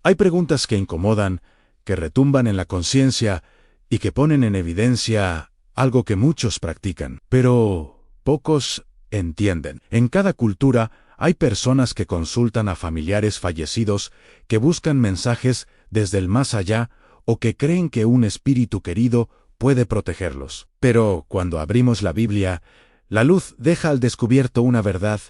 Hay preguntas que incomodan, que retumban en la conciencia y que ponen en evidencia algo que muchos practican, pero pocos entienden. En cada cultura hay personas que consultan a familiares fallecidos, que buscan mensajes desde el más allá o que creen que un espíritu querido puede protegerlos. Pero cuando abrimos la Biblia, la luz deja al descubierto una verdad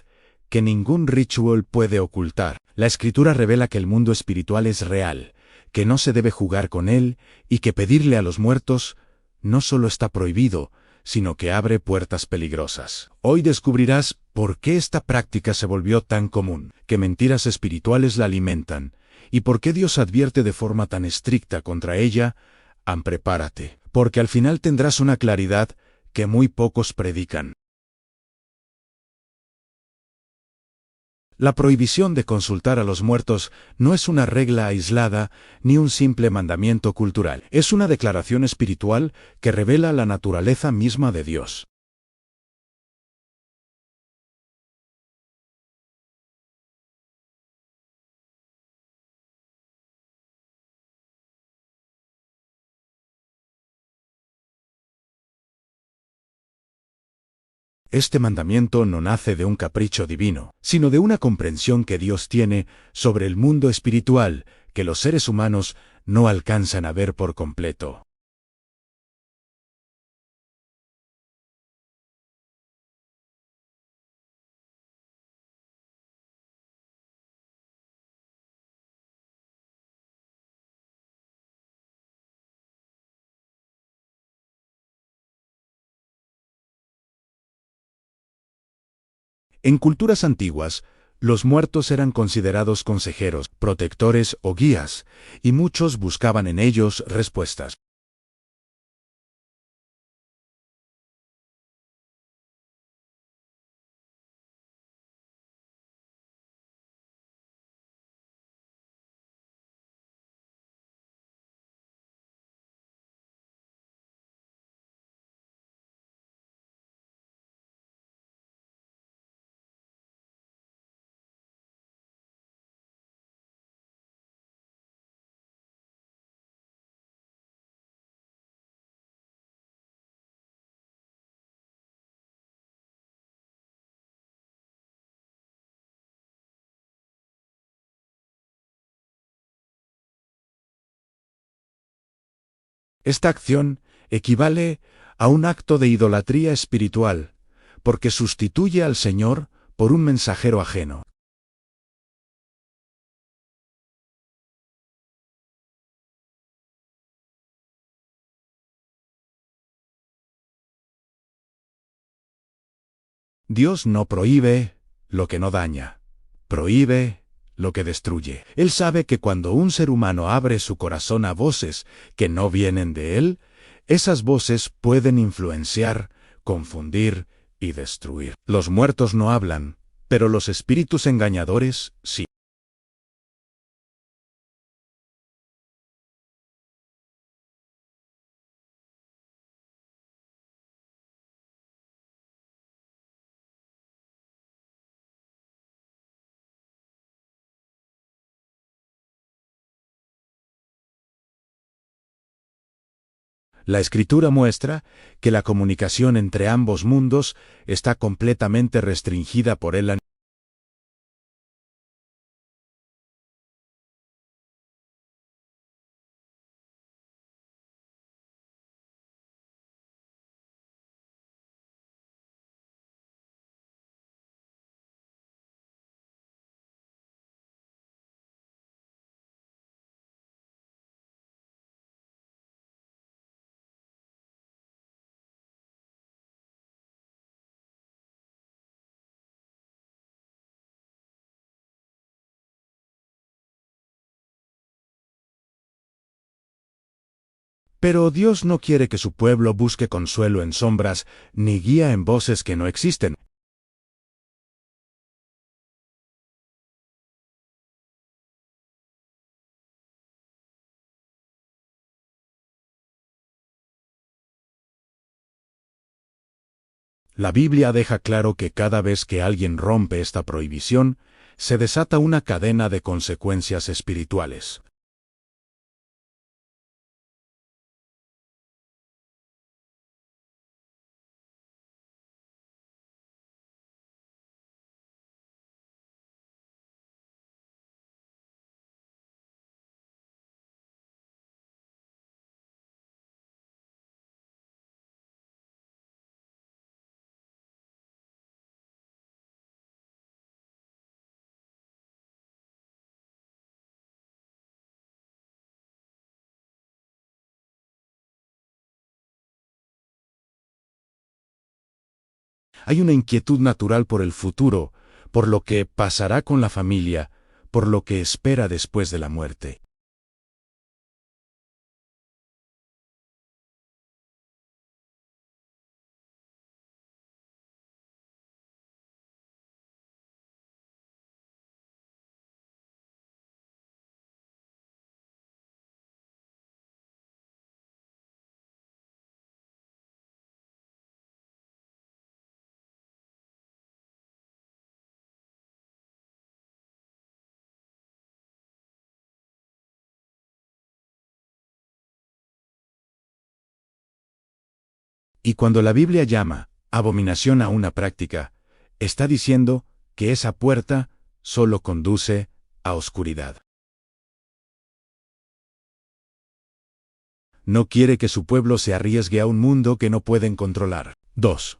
que ningún ritual puede ocultar. La Escritura revela que el mundo espiritual es real, que no se debe jugar con él y que pedirle a los muertos no solo está prohibido, sino que abre puertas peligrosas. Hoy descubrirás por qué esta práctica se volvió tan común, qué mentiras espirituales la alimentan, y por qué Dios advierte de forma tan estricta contra ella. Prepárate, porque al final tendrás una claridad que muy pocos predican. La prohibición de consultar a los muertos no es una regla aislada ni un simple mandamiento cultural. Es una declaración espiritual que revela la naturaleza misma de Dios. Este mandamiento no nace de un capricho divino, sino de una comprensión que Dios tiene sobre el mundo espiritual que los seres humanos no alcanzan a ver por completo. En culturas antiguas, los muertos eran considerados consejeros, protectores o guías, y muchos buscaban en ellos respuestas. Esta acción equivale a un acto de idolatría espiritual, porque sustituye al Señor por un mensajero ajeno. Dios no prohíbe lo que no daña, prohíbe lo que destruye. Él sabe que cuando un ser humano abre su corazón a voces que no vienen de él, esas voces pueden influenciar, confundir y destruir. Los muertos no hablan, pero los espíritus engañadores sí. La Escritura muestra que la comunicación entre ambos mundos está completamente restringida por él. Pero Dios no quiere que su pueblo busque consuelo en sombras, ni guía en voces que no existen. La Biblia deja claro que cada vez que alguien rompe esta prohibición, se desata una cadena de consecuencias espirituales. Hay una inquietud natural por el futuro, por lo que pasará con la familia, por lo que espera después de la muerte. Y cuando la Biblia llama abominación a una práctica, está diciendo que esa puerta solo conduce a oscuridad. No quiere que su pueblo se arriesgue a un mundo que no pueden controlar. 2.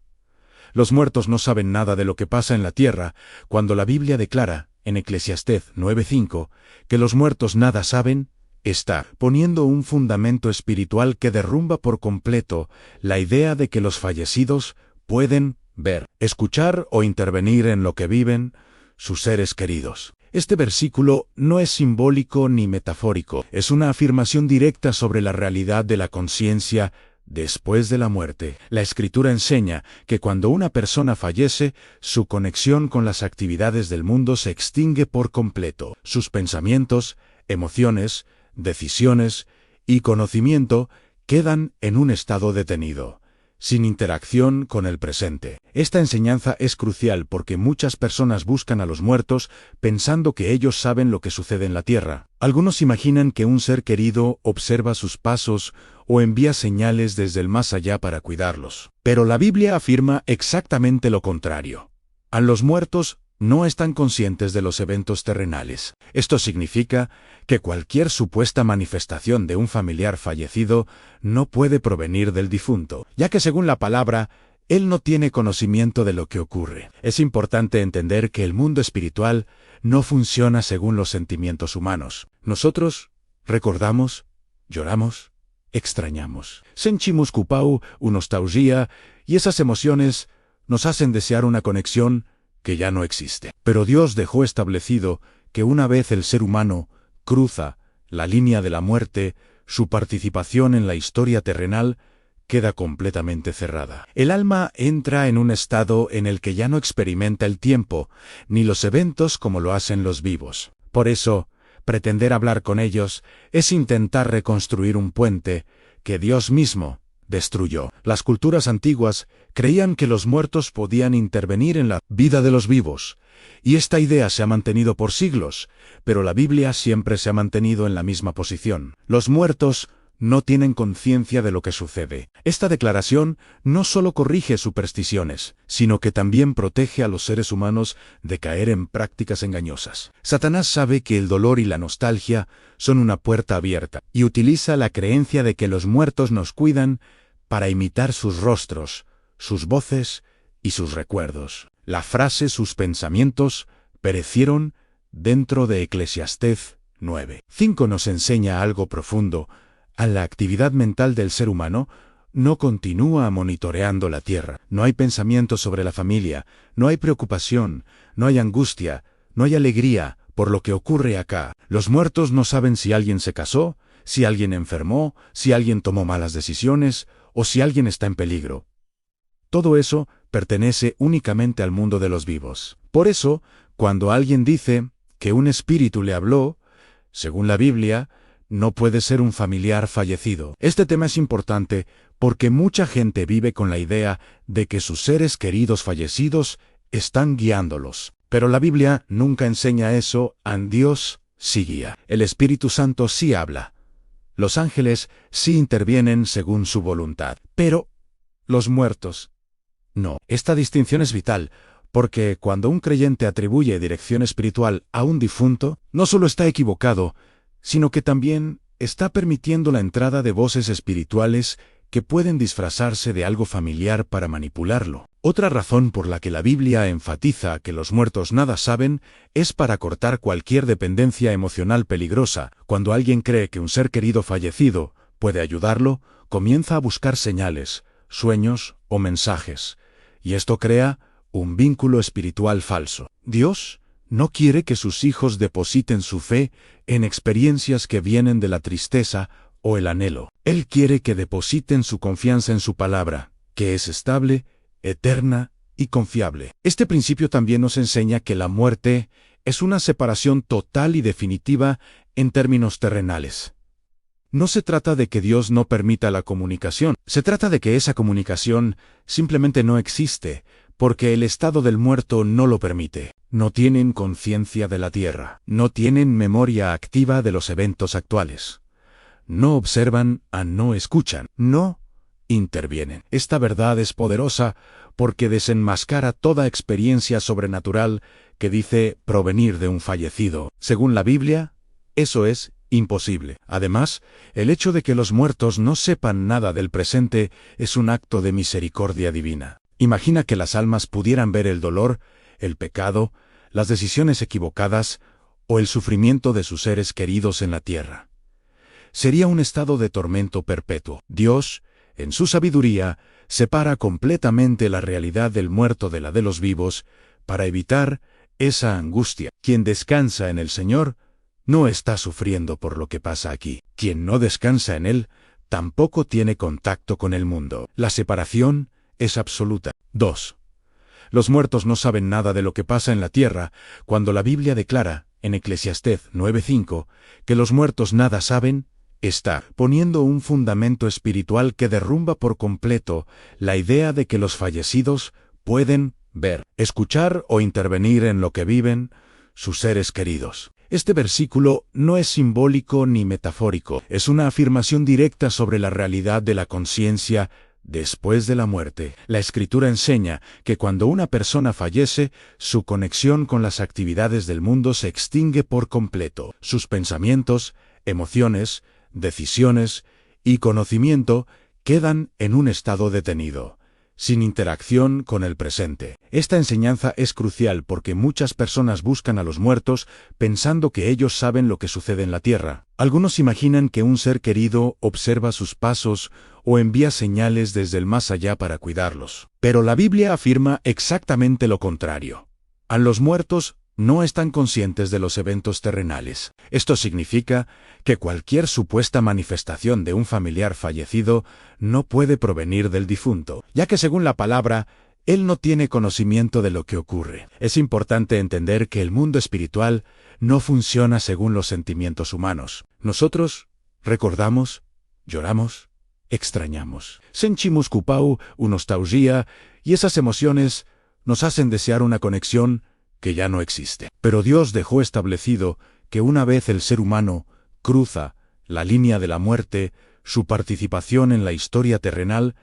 Los muertos no saben nada de lo que pasa en la tierra, cuando la Biblia declara, en Eclesiastés 9:5, que los muertos nada saben. Está poniendo un fundamento espiritual que derrumba por completo la idea de que los fallecidos pueden ver, escuchar o intervenir en lo que viven sus seres queridos. Este versículo no es simbólico ni metafórico, es una afirmación directa sobre la realidad de la conciencia después de la muerte. La Escritura enseña que cuando una persona fallece, su conexión con las actividades del mundo se extingue por completo. Sus pensamientos, emociones, decisiones y conocimiento quedan en un estado detenido, sin interacción con el presente. Esta enseñanza es crucial porque muchas personas buscan a los muertos pensando que ellos saben lo que sucede en la tierra. Algunos imaginan que un ser querido observa sus pasos o envía señales desde el más allá para cuidarlos. Pero la Biblia afirma exactamente lo contrario. A los muertos no están conscientes de los eventos terrenales. Esto significa que cualquier supuesta manifestación de un familiar fallecido no puede provenir del difunto, ya que según la palabra, él no tiene conocimiento de lo que ocurre. Es importante entender que el mundo espiritual no funciona según los sentimientos humanos. Nosotros recordamos, lloramos, extrañamos. Sentimos culpa o nostalgia, y esas emociones nos hacen desear una conexión que ya no existe. Pero Dios dejó establecido que una vez el ser humano cruza la línea de la muerte, su participación en la historia terrenal queda completamente cerrada. El alma entra en un estado en el que ya no experimenta el tiempo, ni los eventos como lo hacen los vivos. Por eso, pretender hablar con ellos es intentar reconstruir un puente que Dios mismo destruyó. Las culturas antiguas creían que los muertos podían intervenir en la vida de los vivos, y esta idea se ha mantenido por siglos, pero la Biblia siempre se ha mantenido en la misma posición. Los muertos no tienen conciencia de lo que sucede. Esta declaración no solo corrige supersticiones, sino que también protege a los seres humanos de caer en prácticas engañosas. Satanás sabe que el dolor y la nostalgia son una puerta abierta, y utiliza la creencia de que los muertos nos cuidan para imitar sus rostros, sus voces y sus recuerdos. La frase «sus pensamientos» perecieron dentro de Eclesiastés 9:5 nos enseña algo profundo. A la actividad mental del ser humano no continúa monitoreando la tierra. No hay pensamiento sobre la familia, no hay preocupación, no hay angustia, no hay alegría por lo que ocurre acá. Los muertos no saben si alguien se casó, si alguien enfermó, si alguien tomó malas decisiones o si alguien está en peligro. Todo eso pertenece únicamente al mundo de los vivos. Por eso, cuando alguien dice que un espíritu le habló, según la Biblia, no puede ser un familiar fallecido. Este tema es importante porque mucha gente vive con la idea de que sus seres queridos fallecidos están guiándolos. Pero la Biblia nunca enseña eso, Dios sí guía. El Espíritu Santo sí habla. Los ángeles sí intervienen según su voluntad. Pero los muertos, no. Esta distinción es vital, porque cuando un creyente atribuye dirección espiritual a un difunto, no solo está equivocado, sino que también está permitiendo la entrada de voces espirituales que pueden disfrazarse de algo familiar para manipularlo. Otra razón por la que la Biblia enfatiza que los muertos nada saben es para cortar cualquier dependencia emocional peligrosa. Cuando alguien cree que un ser querido fallecido puede ayudarlo, comienza a buscar señales, sueños o mensajes, y esto crea un vínculo espiritual falso. Dios no quiere que sus hijos depositen su fe en experiencias que vienen de la tristeza o el anhelo. Él quiere que depositen su confianza en su palabra, que es estable, eterna y confiable. Este principio también nos enseña que la muerte es una separación total y definitiva en términos terrenales. No se trata de que Dios no permita la comunicación, se trata de que esa comunicación simplemente no existe, porque el estado del muerto no lo permite. No tienen conciencia de la tierra, no tienen memoria activa de los eventos actuales. No observan, no escuchan, no intervienen. Esta verdad es poderosa porque desenmascara toda experiencia sobrenatural que dice provenir de un fallecido. Según la Biblia, eso es imposible. Además, el hecho de que los muertos no sepan nada del presente es un acto de misericordia divina. Imagina que las almas pudieran ver el dolor, el pecado, las decisiones equivocadas o el sufrimiento de sus seres queridos en la tierra. Sería un estado de tormento perpetuo. Dios, en su sabiduría, separa completamente la realidad del muerto de la de los vivos para evitar esa angustia. Quien descansa en el Señor no está sufriendo por lo que pasa aquí. Quien no descansa en Él tampoco tiene contacto con el mundo. La separación es absoluta. 2. Los muertos no saben nada de lo que pasa en la tierra, cuando la Biblia declara, en Eclesiastés 9:5, que los muertos nada saben. Está poniendo un fundamento espiritual que derrumba por completo la idea de que los fallecidos pueden ver, escuchar o intervenir en lo que viven sus seres queridos. Este versículo no es simbólico ni metafórico, es una afirmación directa sobre la realidad de la conciencia después de la muerte. La Escritura enseña que cuando una persona fallece, su conexión con las actividades del mundo se extingue por completo. Sus pensamientos, emociones, decisiones y conocimiento quedan en un estado detenido, sin interacción con el presente. Esta enseñanza es crucial porque muchas personas buscan a los muertos pensando que ellos saben lo que sucede en la tierra. Algunos imaginan que un ser querido observa sus pasos o envía señales desde el más allá para cuidarlos. Pero la Biblia afirma exactamente lo contrario. A los muertos no están conscientes de los eventos terrenales. Esto significa que cualquier supuesta manifestación de un familiar fallecido no puede provenir del difunto, ya que según la palabra, él no tiene conocimiento de lo que ocurre. Es importante entender que el mundo espiritual no funciona según los sentimientos humanos. Nosotros recordamos, lloramos, extrañamos. Sentimos culpa o nostalgia, y esas emociones nos hacen desear una conexión que ya no existe. Pero Dios dejó establecido que una vez el ser humano cruza la línea de la muerte, su participación en la historia terrenal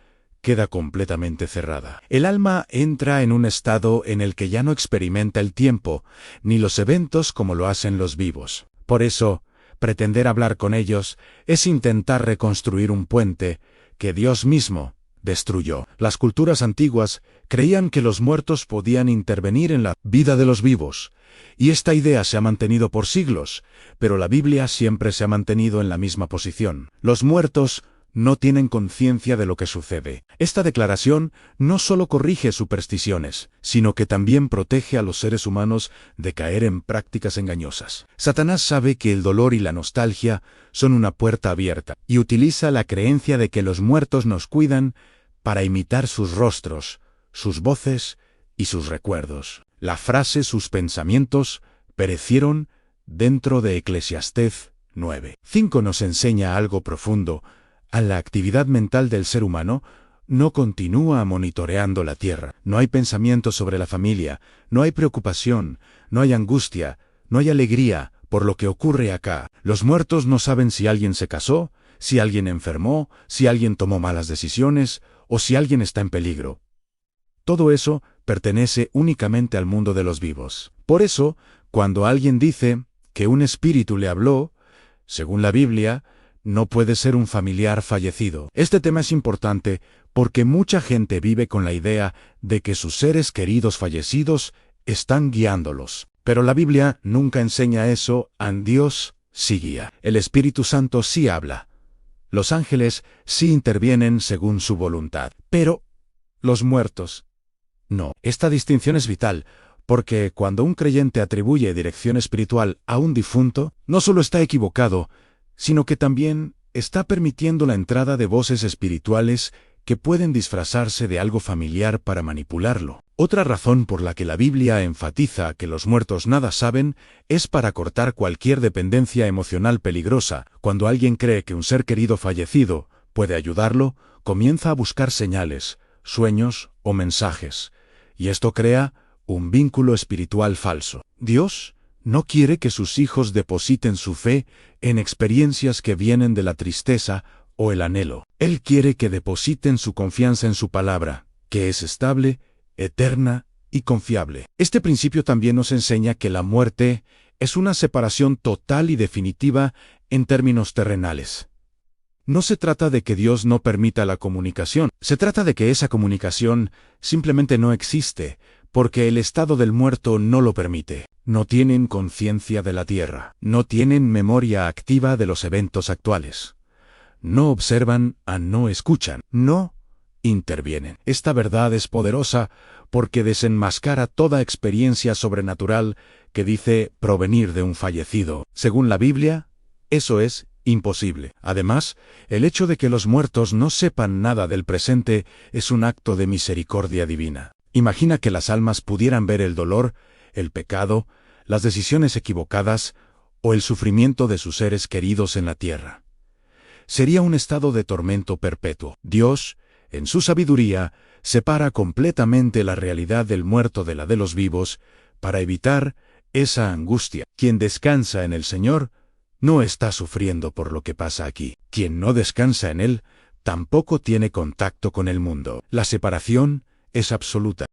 queda completamente cerrada. El alma entra en un estado en el que ya no experimenta el tiempo, ni los eventos como lo hacen los vivos. Por eso, pretender hablar con ellos es intentar reconstruir un puente que Dios mismo destruyó. Las culturas antiguas creían que los muertos podían intervenir en la vida de los vivos, y esta idea se ha mantenido por siglos, pero la Biblia siempre se ha mantenido en la misma posición. Los muertos no tienen conciencia de lo que sucede. Esta declaración no solo corrige supersticiones, sino que también protege a los seres humanos de caer en prácticas engañosas. Satanás sabe que el dolor y la nostalgia son una puerta abierta, y utiliza la creencia de que los muertos nos cuidan para imitar sus rostros, sus voces y sus recuerdos. La frase «sus pensamientos» perecieron dentro de Eclesiastés 9:5 nos enseña algo profundo. A la actividad mental del ser humano no continúa monitoreando la tierra. No hay pensamiento sobre la familia, no hay preocupación, no hay angustia, no hay alegría por lo que ocurre acá. Los muertos no saben si alguien se casó, si alguien enfermó, si alguien tomó malas decisiones o si alguien está en peligro. Todo eso pertenece únicamente al mundo de los vivos. Por eso, cuando alguien dice que un espíritu le habló, según la Biblia, no puede ser un familiar fallecido. Este tema es importante porque mucha gente vive con la idea de que sus seres queridos fallecidos están guiándolos. Pero la Biblia nunca enseña eso, Dios sí guía. El Espíritu Santo sí habla. Los ángeles sí intervienen según su voluntad. Pero los muertos, no. Esta distinción es vital, porque cuando un creyente atribuye dirección espiritual a un difunto, no solo está equivocado, sino que también está permitiendo la entrada de voces espirituales que pueden disfrazarse de algo familiar para manipularlo. Otra razón por la que la Biblia enfatiza que los muertos nada saben es para cortar cualquier dependencia emocional peligrosa. Cuando alguien cree que un ser querido fallecido puede ayudarlo, comienza a buscar señales, sueños o mensajes. Y esto crea un vínculo espiritual falso. Dios no quiere que sus hijos depositen su fe en experiencias que vienen de la tristeza o el anhelo. Él quiere que depositen su confianza en su palabra, que es estable, eterna y confiable. Este principio también nos enseña que la muerte es una separación total y definitiva en términos terrenales. No se trata de que Dios no permita la comunicación, se trata de que esa comunicación simplemente no existe, porque el estado del muerto no lo permite. No tienen conciencia de la tierra, no tienen memoria activa de los eventos actuales. No observan, no escuchan, no intervienen. Esta verdad es poderosa porque desenmascara toda experiencia sobrenatural que dice provenir de un fallecido. Según la Biblia, eso es imposible. Además, el hecho de que los muertos no sepan nada del presente es un acto de misericordia divina. Imagina que las almas pudieran ver el dolor, el pecado, las decisiones equivocadas o el sufrimiento de sus seres queridos en la tierra. Sería un estado de tormento perpetuo. Dios, en su sabiduría, separa completamente la realidad del muerto de la de los vivos para evitar esa angustia. Quien descansa en el Señor no está sufriendo por lo que pasa aquí. Quien no descansa en Él tampoco tiene contacto con el mundo. La separación es absoluta.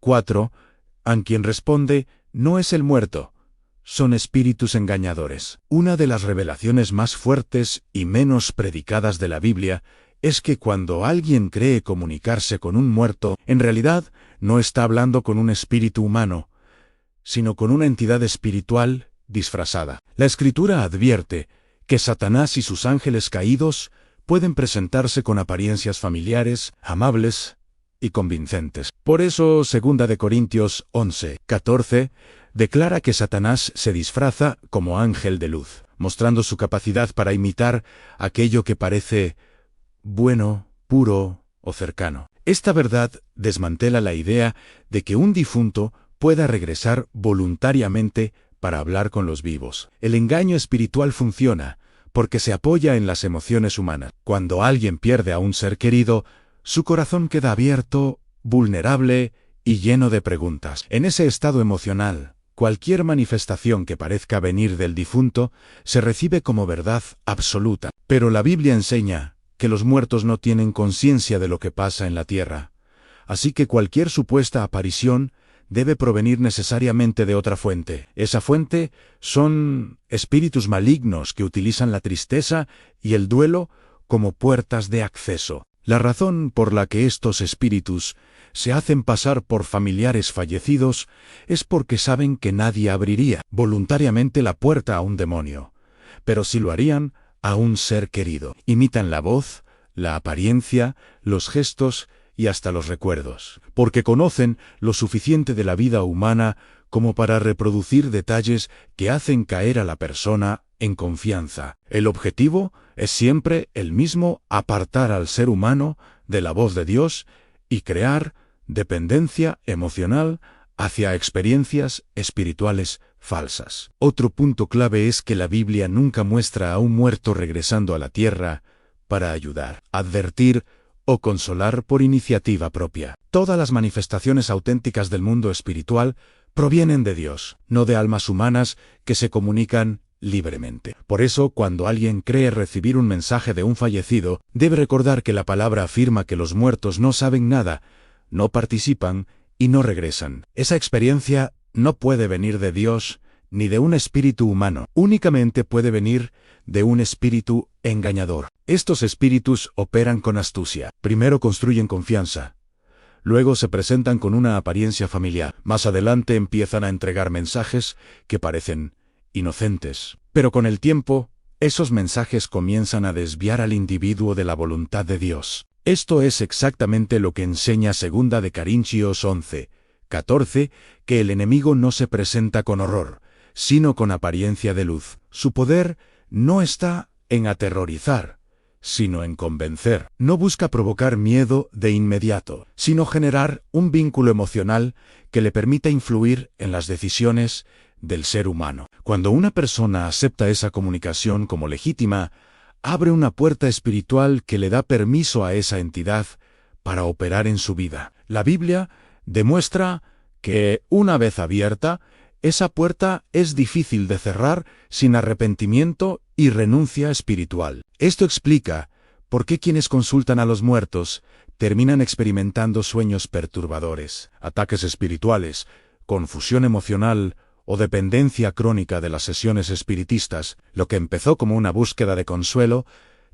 4, a quien responde, no es el muerto, son espíritus engañadores. Una de las revelaciones más fuertes y menos predicadas de la Biblia es que cuando alguien cree comunicarse con un muerto, en realidad no está hablando con un espíritu humano, sino con una entidad espiritual disfrazada. La Escritura advierte que Satanás y sus ángeles caídos pueden presentarse con apariencias familiares, amables y convincentes. Por eso, 2 Corintios 11:14 declara que Satanás se disfraza como ángel de luz, mostrando su capacidad para imitar aquello que parece bueno, puro o cercano. Esta verdad desmantela la idea de que un difunto pueda regresar voluntariamente para hablar con los vivos. El engaño espiritual funciona porque se apoya en las emociones humanas. Cuando alguien pierde a un ser querido, su corazón queda abierto, vulnerable y lleno de preguntas. En ese estado emocional, cualquier manifestación que parezca venir del difunto se recibe como verdad absoluta. Pero la Biblia enseña que los muertos no tienen conciencia de lo que pasa en la tierra. Así que cualquier supuesta aparición debe provenir necesariamente de otra fuente. Esa fuente son espíritus malignos que utilizan la tristeza y el duelo como puertas de acceso. La razón por la que estos espíritus se hacen pasar por familiares fallecidos es porque saben que nadie abriría voluntariamente la puerta a un demonio, pero sí lo harían a un ser querido. Imitan la voz, la apariencia, los gestos y hasta los recuerdos, porque conocen lo suficiente de la vida humana como para reproducir detalles que hacen caer a la persona en confianza. El objetivo es siempre el mismo: apartar al ser humano de la voz de Dios y crear dependencia emocional hacia experiencias espirituales falsas. Otro punto clave es que la Biblia nunca muestra a un muerto regresando a la tierra para ayudar, advertir o consolar por iniciativa propia. Todas las manifestaciones auténticas del mundo espiritual provienen de Dios, no de almas humanas que se comunican libremente. Por eso, cuando alguien cree recibir un mensaje de un fallecido, debe recordar que la palabra afirma que los muertos no saben nada, no participan y no regresan. Esa experiencia no puede venir de Dios ni de un espíritu humano, únicamente puede venir de un espíritu engañador. Estos espíritus operan con astucia. Primero construyen confianza, luego se presentan con una apariencia familiar. Más adelante empiezan a entregar mensajes que parecen inocentes. Pero con el tiempo, esos mensajes comienzan a desviar al individuo de la voluntad de Dios. Esto es exactamente lo que enseña 2 Corintios 11:14, que el enemigo no se presenta con horror, sino con apariencia de luz. Su poder no está en aterrorizar, sino en convencer. No busca provocar miedo de inmediato, sino generar un vínculo emocional que le permita influir en las decisiones del ser humano. Cuando una persona acepta esa comunicación como legítima, abre una puerta espiritual que le da permiso a esa entidad para operar en su vida. La Biblia demuestra que, una vez abierta, esa puerta es difícil de cerrar sin arrepentimiento y renuncia espiritual. Esto explica por qué quienes consultan a los muertos terminan experimentando sueños perturbadores, ataques espirituales, confusión emocional o dependencia crónica de las sesiones espiritistas. Lo que empezó como una búsqueda de consuelo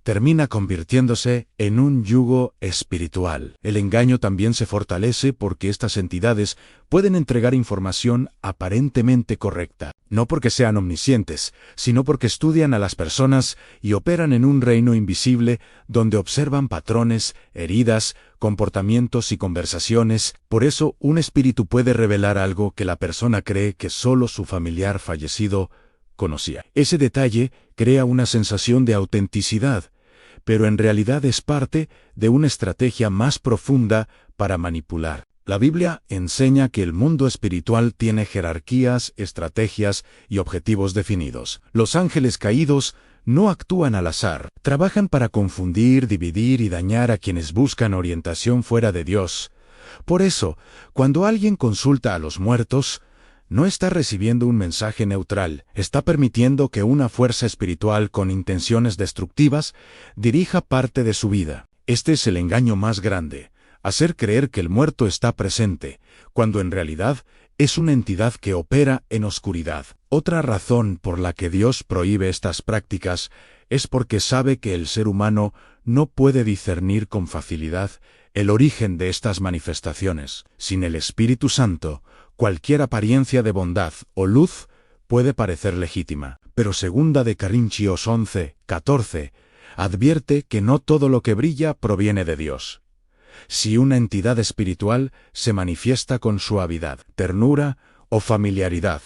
termina convirtiéndose en un yugo espiritual. El engaño también se fortalece porque estas entidades pueden entregar información aparentemente correcta, no porque sean omniscientes, sino porque estudian a las personas y operan en un reino invisible donde observan patrones, heridas, comportamientos y conversaciones. Por eso, un espíritu puede revelar algo que la persona cree que solo su familiar fallecido conocía. Ese detalle crea una sensación de autenticidad, pero en realidad es parte de una estrategia más profunda para manipular. La Biblia enseña que el mundo espiritual tiene jerarquías, estrategias y objetivos definidos. Los ángeles caídos no actúan al azar, trabajan para confundir, dividir y dañar a quienes buscan orientación fuera de Dios. Por eso, cuando alguien consulta a los muertos, no está recibiendo un mensaje neutral, está permitiendo que una fuerza espiritual con intenciones destructivas dirija parte de su vida. Este es el engaño más grande. hacer creer que el muerto está presente, cuando en realidad es una entidad que opera en oscuridad. Otra razón por la que Dios prohíbe estas prácticas es porque sabe que el ser humano no puede discernir con facilidad el origen de estas manifestaciones. Sin el Espíritu Santo, cualquier apariencia de bondad o luz puede parecer legítima. Pero 2 de Corintios 11:14 advierte que no todo lo que brilla proviene de Dios. Si una entidad espiritual se manifiesta con suavidad, ternura o familiaridad,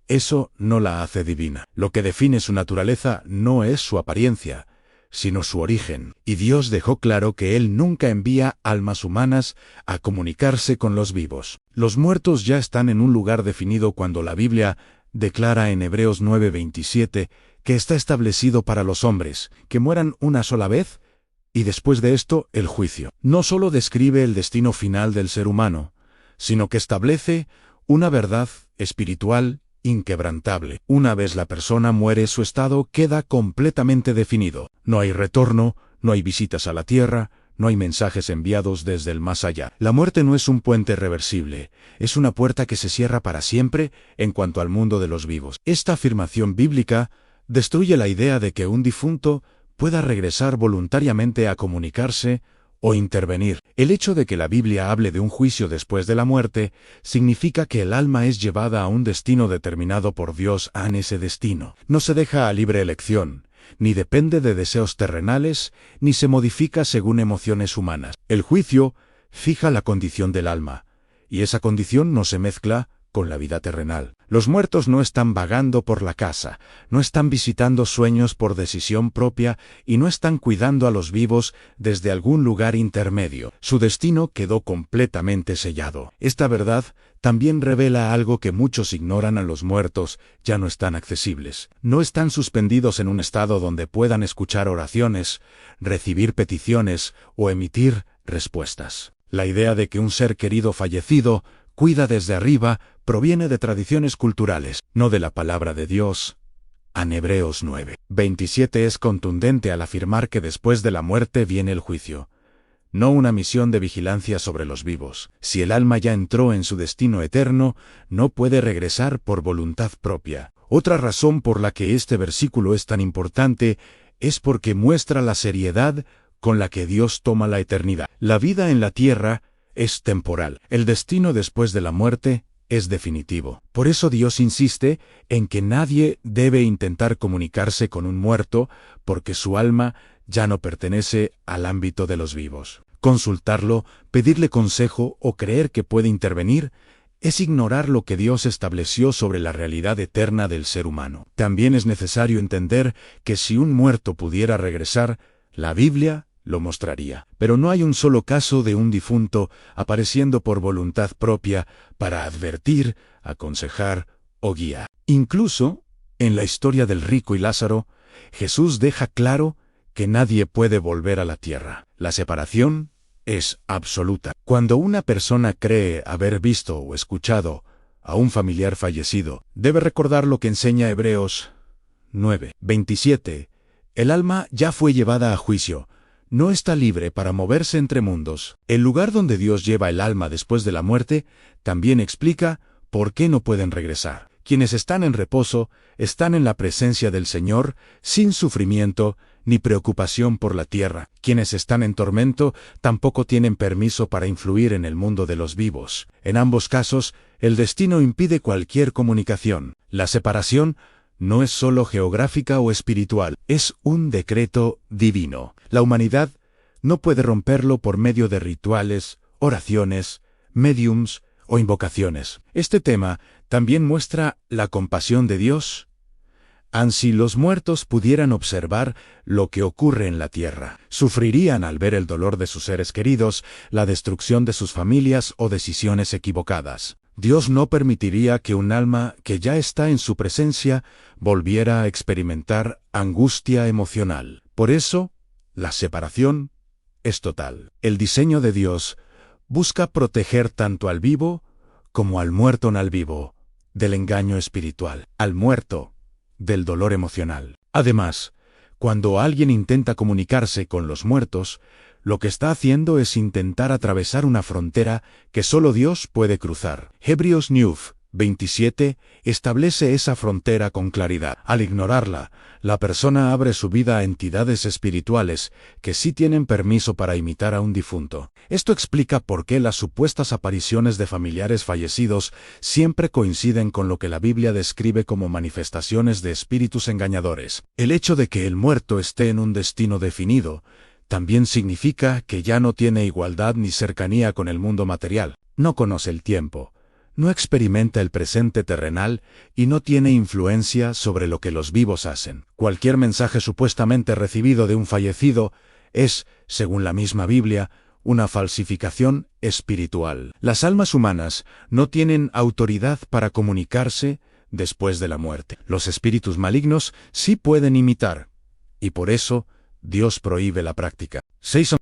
eso no la hace divina. Lo que define su naturaleza no es su apariencia, sino su origen. Y Dios dejó claro que Él nunca envía almas humanas a comunicarse con los vivos. Los muertos ya están en un lugar definido cuando la Biblia declara en Hebreos 9:27 que está establecido para los hombres que mueran una sola vez y después de esto el juicio. No solo describe el destino final del ser humano, sino que establece una verdad espiritual inquebrantable. Una vez la persona muere, su estado queda completamente definido. No hay retorno, no hay visitas a la tierra, no hay mensajes enviados desde el más allá. La muerte no es un puente reversible, es una puerta que se cierra para siempre en cuanto al mundo de los vivos. Esta afirmación bíblica destruye la idea de que un difunto pueda regresar voluntariamente a comunicarse o intervenir. El hecho de que la Biblia hable de un juicio después de la muerte significa que el alma es llevada a un destino determinado por Dios. En ese destino no se deja a libre elección, ni depende de deseos terrenales, ni se modifica según emociones humanas. El juicio fija la condición del alma, y esa condición no se mezcla con la vida terrenal. Los muertos no están vagando por la casa, no están visitando sueños por decisión propia y no están cuidando a los vivos desde algún lugar intermedio. Su destino quedó completamente sellado. Esta verdad también revela algo que muchos ignoran: a los muertos ya no están accesibles. No están suspendidos en un estado donde puedan escuchar oraciones, recibir peticiones o emitir respuestas. La idea de que un ser querido fallecido cuida desde arriba proviene de tradiciones culturales, no de la palabra de Dios. En Hebreos 9:27 es contundente al afirmar que después de la muerte viene el juicio, no una misión de vigilancia sobre los vivos. Si el alma ya entró en su destino eterno, no puede regresar por voluntad propia. Otra razón por la que este versículo es tan importante es porque muestra la seriedad con la que Dios toma la eternidad. La vida en la tierra es temporal. El destino después de la muerte es definitivo. Por eso Dios insiste en que nadie debe intentar comunicarse con un muerto, porque su alma ya no pertenece al ámbito de los vivos. Consultarlo, pedirle consejo o creer que puede intervenir es ignorar lo que Dios estableció sobre la realidad eterna del ser humano. También es necesario entender que si un muerto pudiera regresar, la Biblia lo mostraría. Pero no hay un solo caso de un difunto apareciendo por voluntad propia para advertir, aconsejar o guiar. Incluso, en la historia del rico y Lázaro, Jesús deja claro que nadie puede volver a la tierra. La separación es absoluta. Cuando una persona cree haber visto o escuchado a un familiar fallecido, debe recordar lo que enseña Hebreos 9:27. El alma ya fue llevada a juicio. No está libre para moverse entre mundos. El lugar donde Dios lleva el alma después de la muerte también explica por qué no pueden regresar. Quienes están en reposo están en la presencia del Señor sin sufrimiento ni preocupación por la tierra. Quienes están en tormento tampoco tienen permiso para influir en el mundo de los vivos. En ambos casos, el destino impide cualquier comunicación. La separación no es solo geográfica o espiritual, es un decreto divino. La humanidad no puede romperlo por medio de rituales, oraciones, médiums o invocaciones. Este tema también muestra la compasión de Dios. Si los muertos pudieran observar lo que ocurre en la tierra, sufrirían al ver el dolor de sus seres queridos, la destrucción de sus familias o decisiones equivocadas. Dios no permitiría que un alma que ya está en su presencia volviera a experimentar angustia emocional. Por eso, la separación es total. El diseño de Dios busca proteger tanto al vivo como al muerto al vivo del engaño espiritual, al muerto del dolor emocional. Además, Cuando alguien intenta comunicarse con los muertos, lo que está haciendo es intentar atravesar una frontera que solo Dios puede cruzar. Hebreos 9:27 establece esa frontera con claridad. Al ignorarla, la persona abre su vida a entidades espirituales que sí tienen permiso para imitar a un difunto. Esto explica por qué las supuestas apariciones de familiares fallecidos siempre coinciden con lo que la Biblia describe como manifestaciones de espíritus engañadores. El hecho de que el muerto esté en un destino definido también significa que ya no tiene igualdad ni cercanía con el mundo material. No conoce el tiempo, no experimenta el presente terrenal y no tiene influencia sobre lo que los vivos hacen. Cualquier mensaje supuestamente recibido de un fallecido es, según la misma Biblia, una falsificación espiritual. Las almas humanas no tienen autoridad para comunicarse después de la muerte. Los espíritus malignos sí pueden imitar, y por eso Dios prohíbe la práctica. 6.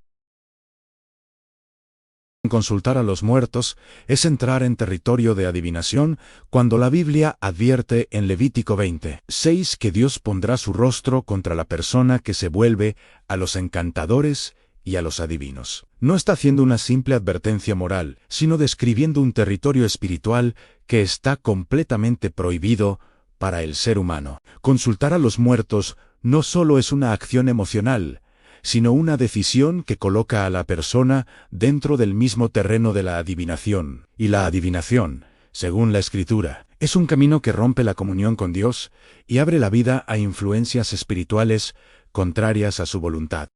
Consultar a los muertos es entrar en territorio de adivinación cuando la Biblia advierte en Levítico 20:6 que Dios pondrá su rostro contra la persona que se vuelve a los encantadores y a los adivinos. No está haciendo una simple advertencia moral, sino describiendo un territorio espiritual que está completamente prohibido para el ser humano. Consultar a los muertos no solo es una acción emocional, sino una decisión que coloca a la persona dentro del mismo terreno de la adivinación. Y la adivinación, según la Escritura, es un camino que rompe la comunión con Dios y abre la vida a influencias espirituales contrarias a su voluntad.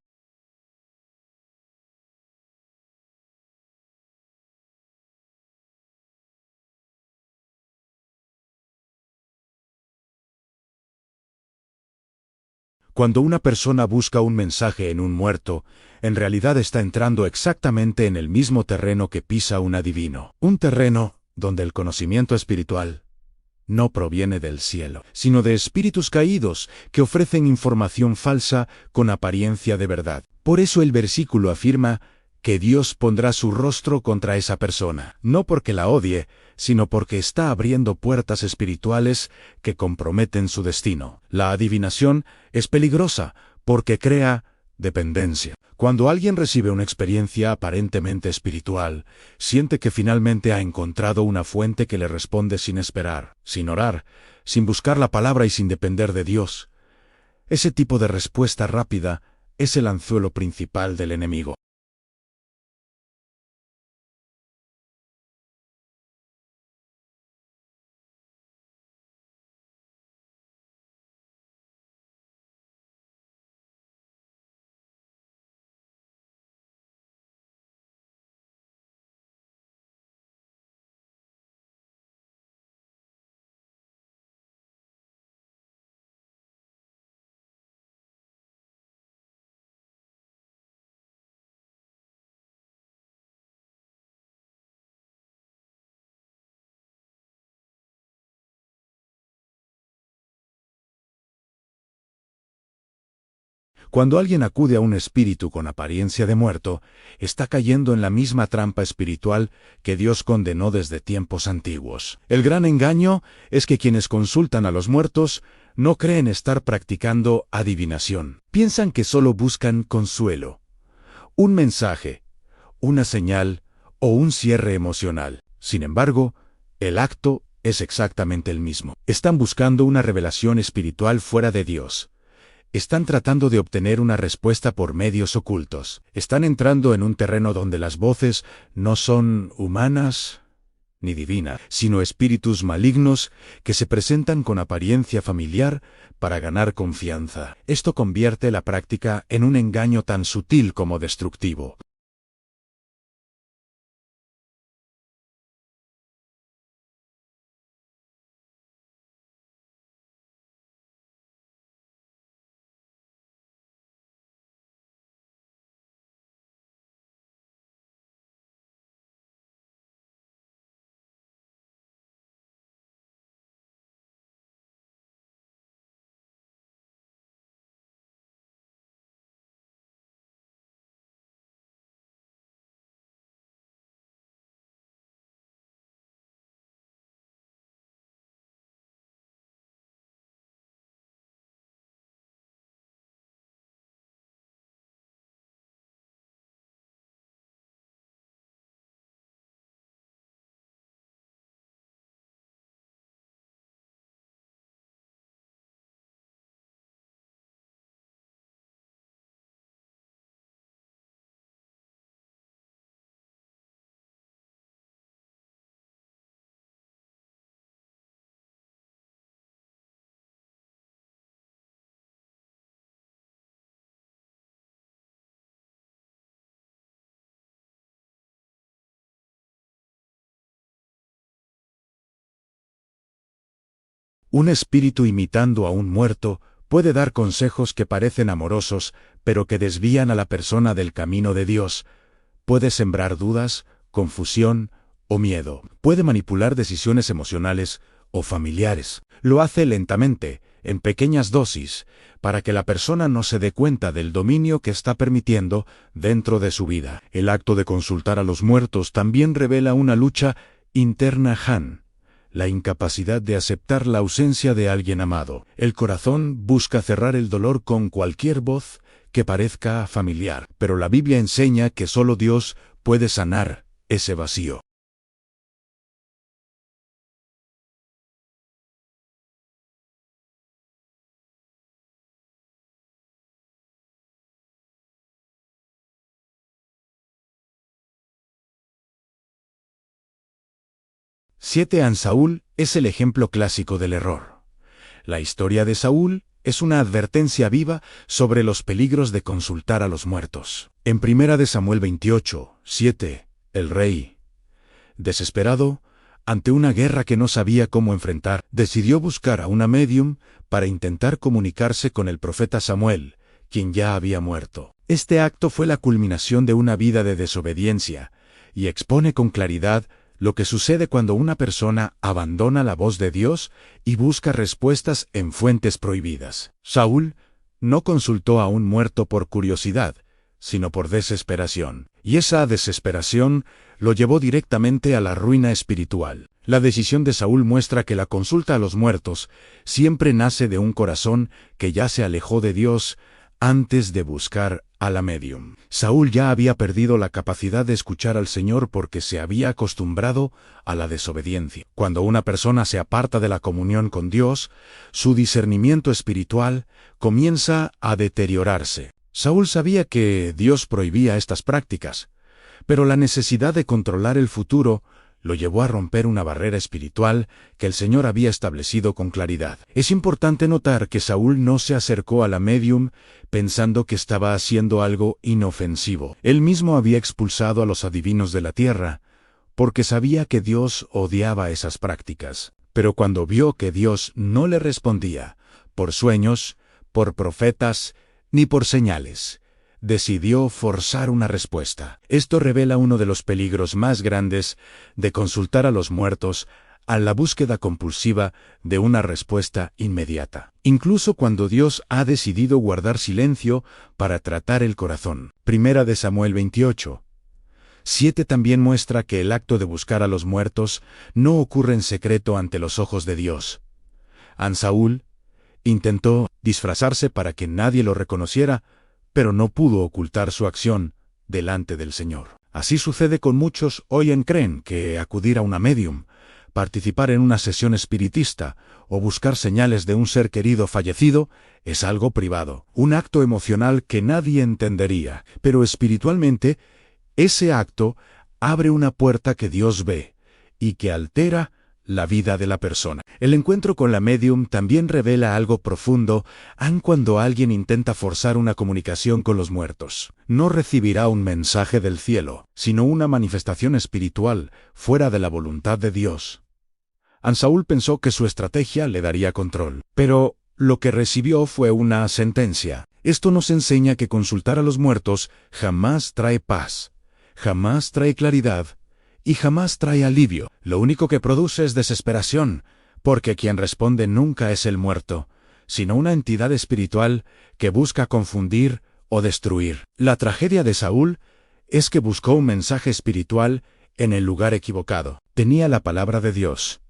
Cuando una persona busca un mensaje en un muerto, en realidad está entrando exactamente en el mismo terreno que pisa un adivino. Un terreno donde el conocimiento espiritual no proviene del cielo, sino de espíritus caídos que ofrecen información falsa con apariencia de verdad. Por eso el versículo afirma que Dios pondrá su rostro contra esa persona, no porque la odie, sino porque está abriendo puertas espirituales que comprometen su destino. La adivinación es peligrosa porque crea dependencia. Cuando alguien recibe una experiencia aparentemente espiritual, siente que finalmente ha encontrado una fuente que le responde sin esperar, sin orar, sin buscar la palabra y sin depender de Dios. Ese tipo de respuesta rápida es el anzuelo principal del enemigo. Cuando alguien acude a un espíritu con apariencia de muerto, está cayendo en la misma trampa espiritual que Dios condenó desde tiempos antiguos. El gran engaño es que quienes consultan a los muertos no creen estar practicando adivinación. Piensan que solo buscan consuelo, un mensaje, una señal o un cierre emocional. Sin embargo, el acto es exactamente el mismo. Están buscando una revelación espiritual fuera de Dios. Están tratando de obtener una respuesta por medios ocultos. Están entrando en un terreno donde las voces no son humanas ni divinas, sino espíritus malignos que se presentan con apariencia familiar para ganar confianza. Esto convierte la práctica en un engaño tan sutil como destructivo. Un espíritu imitando a un muerto puede dar consejos que parecen amorosos, pero que desvían a la persona del camino de Dios. Puede sembrar dudas, confusión o miedo. Puede manipular decisiones emocionales o familiares. Lo hace lentamente, en pequeñas dosis, para que la persona no se dé cuenta del dominio que está permitiendo dentro de su vida. El acto de consultar a los muertos también revela una lucha interna la incapacidad de aceptar la ausencia de alguien amado. El corazón busca cerrar el dolor con cualquier voz que parezca familiar, pero la Biblia enseña que solo Dios puede sanar ese vacío. Saúl es el ejemplo clásico del error. La historia de Saúl es una advertencia viva sobre los peligros de consultar a los muertos. En 1 Samuel 28:7, el rey, desesperado, ante una guerra que no sabía cómo enfrentar, decidió buscar a una médium para intentar comunicarse con el profeta Samuel, quien ya había muerto. Este acto fue la culminación de una vida de desobediencia, y expone con claridad lo que sucede cuando una persona abandona la voz de Dios y busca respuestas en fuentes prohibidas. Saúl no consultó a un muerto por curiosidad, sino por desesperación. Y esa desesperación lo llevó directamente a la ruina espiritual. La decisión de Saúl muestra que la consulta a los muertos siempre nace de un corazón que ya se alejó de Dios antes de buscar a la médium. Saúl ya había perdido la capacidad de escuchar al Señor porque se había acostumbrado a la desobediencia. Cuando una persona se aparta de la comunión con Dios, su discernimiento espiritual comienza a deteriorarse. Saúl sabía que Dios prohibía estas prácticas, pero la necesidad de controlar el futuro lo llevó a romper una barrera espiritual que el Señor había establecido con claridad. Es importante notar que Saúl no se acercó a la médium pensando que estaba haciendo algo inofensivo. Él mismo había expulsado a los adivinos de la tierra, porque sabía que Dios odiaba esas prácticas. Pero cuando vio que Dios no le respondía, por sueños, por profetas, ni por señales, decidió forzar una respuesta. Esto revela uno de los peligros más grandes de consultar a los muertos, a la búsqueda compulsiva de una respuesta inmediata. Incluso cuando Dios ha decidido guardar silencio para tratar el corazón. 1 Samuel 28:7 también muestra que el acto de buscar a los muertos no ocurre en secreto ante los ojos de Dios. Saúl intentó disfrazarse para que nadie lo reconociera, pero no pudo ocultar su acción delante del Señor. Así sucede con muchos hoy creen que acudir a una médium, participar en una sesión espiritista o buscar señales de un ser querido fallecido es algo privado, un acto emocional que nadie entendería, pero espiritualmente ese acto abre una puerta que Dios ve y que altera la vida de la persona. El encuentro con la médium también revela algo profundo, aun cuando alguien intenta forzar una comunicación con los muertos. No recibirá un mensaje del cielo, sino una manifestación espiritual fuera de la voluntad de Dios. Saúl pensó que su estrategia le daría control, pero lo que recibió fue una sentencia. Esto nos enseña que consultar a los muertos jamás trae paz, jamás trae claridad, y jamás trae alivio. Lo único que produce es desesperación, porque quien responde nunca es el muerto, sino una entidad espiritual que busca confundir o destruir. La tragedia de Saúl es que buscó un mensaje espiritual en el lugar equivocado. Tenía la palabra de Dios,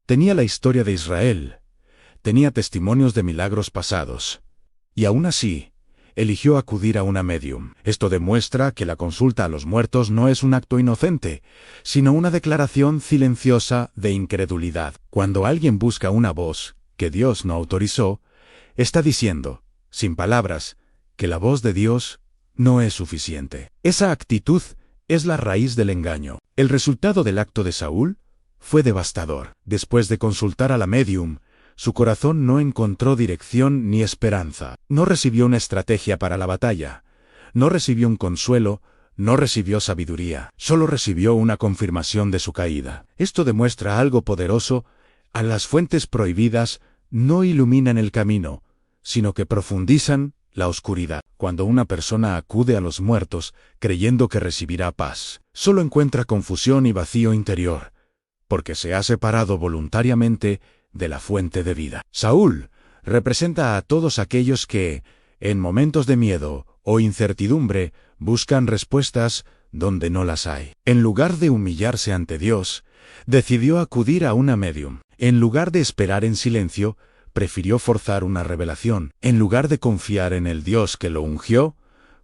tenía la historia de Israel, tenía testimonios de milagros pasados, y aún así, eligió acudir a una médium. Esto demuestra que la consulta a los muertos no es un acto inocente, sino una declaración silenciosa de incredulidad. Cuando alguien busca una voz que Dios no autorizó, está diciendo, sin palabras, que la voz de Dios no es suficiente. Esa actitud es la raíz del engaño. El resultado del acto de Saúl fue devastador. Después de consultar a la médium, su corazón no encontró dirección ni esperanza. No recibió una estrategia para la batalla. No recibió un consuelo, no recibió sabiduría. Solo recibió una confirmación de su caída. Esto demuestra algo poderoso. A las fuentes prohibidas no iluminan el camino, sino que profundizan la oscuridad. Cuando una persona acude a los muertos creyendo que recibirá paz, solo encuentra confusión y vacío interior, porque se ha separado voluntariamente de la fuente de vida. Saúl representa a todos aquellos que, en momentos de miedo o incertidumbre, buscan respuestas donde no las hay. En lugar de humillarse ante Dios, decidió acudir a una médium. En lugar de esperar en silencio, prefirió forzar una revelación. En lugar de confiar en el Dios que lo ungió,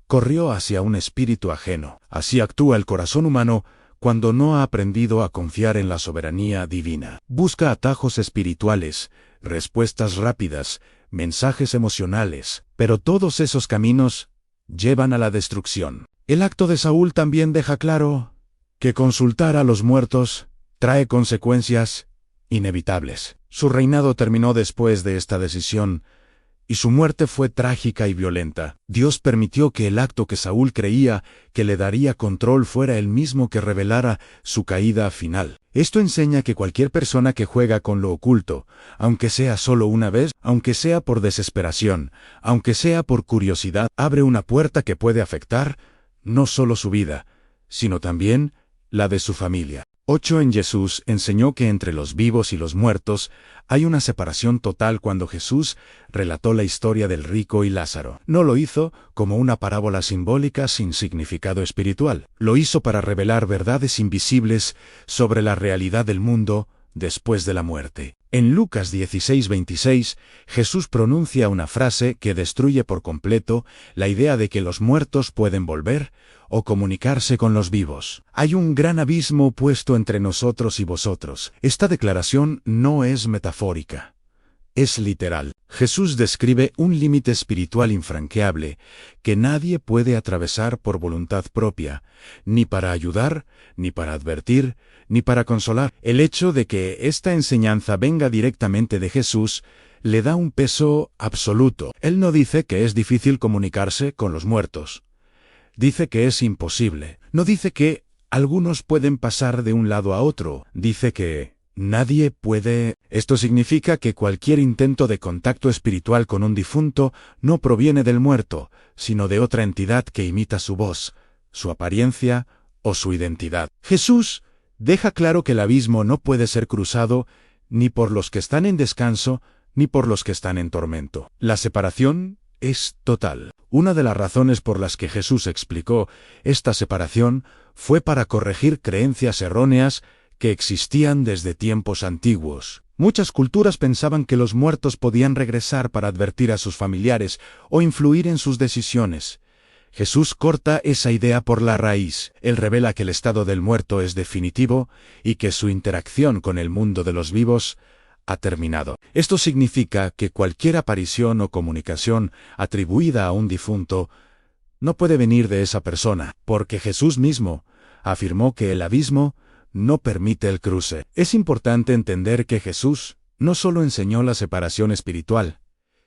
corrió hacia un espíritu ajeno. Así actúa el corazón humano cuando no ha aprendido a confiar en la soberanía divina. Busca atajos espirituales, respuestas rápidas, mensajes emocionales, pero todos esos caminos llevan a la destrucción. El acto de Saúl también deja claro que consultar a los muertos trae consecuencias inevitables. Su reinado terminó después de esta decisión, y su muerte fue trágica y violenta. Dios permitió que el acto que Saúl creía que le daría control fuera el mismo que revelara su caída final. Esto enseña que cualquier persona que juega con lo oculto, aunque sea solo una vez, aunque sea por desesperación, aunque sea por curiosidad, abre una puerta que puede afectar no solo su vida, sino también la de su familia. 8. En Jesús enseñó que entre los vivos y los muertos hay una separación total cuando Jesús relató la historia del rico y Lázaro. No lo hizo como una parábola simbólica sin significado espiritual. Lo hizo para revelar verdades invisibles sobre la realidad del mundo después de la muerte. En Lucas 16:26, Jesús pronuncia una frase que destruye por completo la idea de que los muertos pueden volver o comunicarse con los vivos. Hay un gran abismo puesto entre nosotros y vosotros. Esta declaración no es metafórica, es literal. Jesús describe un límite espiritual infranqueable que nadie puede atravesar por voluntad propia, ni para ayudar, ni para advertir, ni para consolar. El hecho de que esta enseñanza venga directamente de Jesús le da un peso absoluto. Él no dice que es difícil comunicarse con los muertos. Dice que es imposible. No dice que algunos pueden pasar de un lado a otro. Dice que nadie puede. Esto significa que cualquier intento de contacto espiritual con un difunto no proviene del muerto, sino de otra entidad que imita su voz, su apariencia o su identidad. Jesús deja claro que el abismo no puede ser cruzado ni por los que están en descanso ni por los que están en tormento. La separación es total. Una de las razones por las que Jesús explicó esta separación fue para corregir creencias erróneas que existían desde tiempos antiguos. Muchas culturas pensaban que los muertos podían regresar para advertir a sus familiares o influir en sus decisiones. Jesús corta esa idea por la raíz. Él revela que el estado del muerto es definitivo y que su interacción con el mundo de los vivos ha terminado. Esto significa que cualquier aparición o comunicación atribuida a un difunto no puede venir de esa persona, porque Jesús mismo afirmó que el abismo no permite el cruce. Es importante entender que Jesús no solo enseñó la separación espiritual,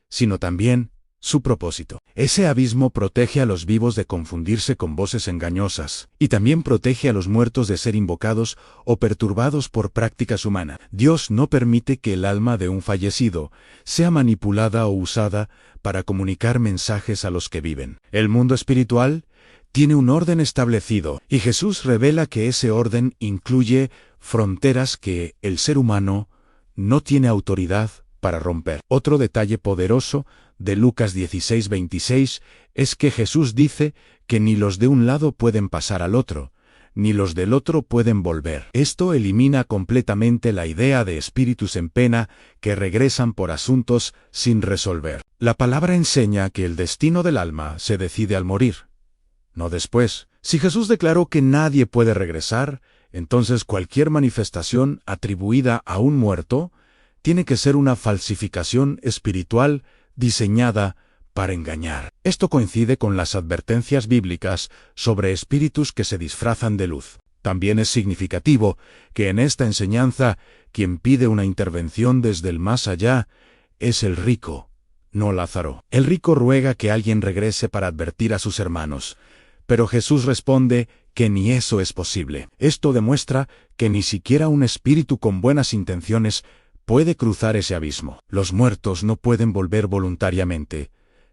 sino también su propósito. Ese abismo protege a los vivos de confundirse con voces engañosas, y también protege a los muertos de ser invocados o perturbados por prácticas humanas. Dios no permite que el alma de un fallecido sea manipulada o usada para comunicar mensajes a los que viven. El mundo espiritual tiene un orden establecido, y Jesús revela que ese orden incluye fronteras que el ser humano no tiene autoridad para romper. Otro detalle poderoso de Lucas 16:26 es que Jesús dice que ni los de un lado pueden pasar al otro, ni los del otro pueden volver. Esto elimina completamente la idea de espíritus en pena que regresan por asuntos sin resolver. La palabra enseña que el destino del alma se decide al morir, no después. Si Jesús declaró que nadie puede regresar, entonces cualquier manifestación atribuida a un muerto tiene que ser una falsificación espiritual diseñada para engañar. Esto coincide con las advertencias bíblicas sobre espíritus que se disfrazan de luz. También es significativo que en esta enseñanza quien pide una intervención desde el más allá es el rico, no Lázaro. El rico ruega que alguien regrese para advertir a sus hermanos, pero Jesús responde que ni eso es posible. Esto demuestra que ni siquiera un espíritu con buenas intenciones puede cruzar ese abismo. Los muertos no pueden volver voluntariamente,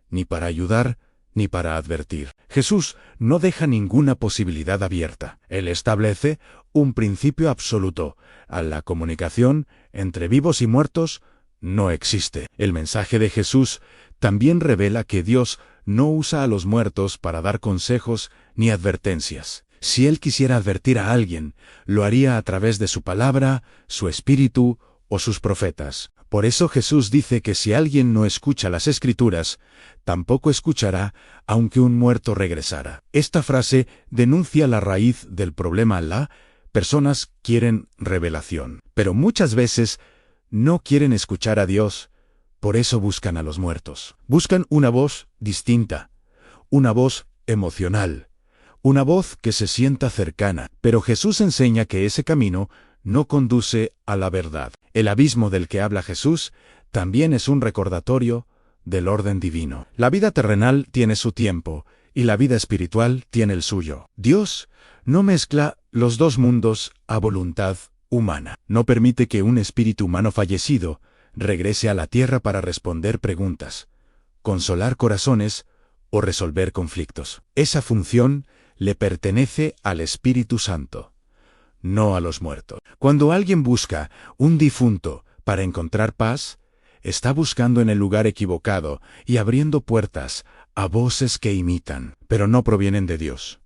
ni para ayudar, ni para advertir. Jesús no deja ninguna posibilidad abierta. Él establece un principio absoluto. A la comunicación entre vivos y muertos no existe. El mensaje de Jesús también revela que Dios no usa a los muertos para dar consejos ni advertencias. Si Él quisiera advertir a alguien, lo haría a través de su palabra, su espíritu o sus profetas. Por eso Jesús dice que si alguien no escucha las Escrituras, tampoco escuchará aunque un muerto regresara. Esta frase denuncia la raíz del problema. Las personas quieren revelación, pero muchas veces no quieren escuchar a Dios, por eso buscan a los muertos. Buscan una voz distinta, una voz emocional, una voz que se sienta cercana, pero Jesús enseña que ese camino no conduce a la verdad. El abismo del que habla Jesús también es un recordatorio del orden divino. La vida terrenal tiene su tiempo y la vida espiritual tiene el suyo. Dios no mezcla los dos mundos a voluntad humana. No permite que un espíritu humano fallecido regrese a la tierra para responder preguntas, consolar corazones o resolver conflictos. Esa función le pertenece al Espíritu Santo, no a los muertos. Cuando alguien busca un difunto para encontrar paz, está buscando en el lugar equivocado y abriendo puertas a voces que imitan, pero no provienen de Dios.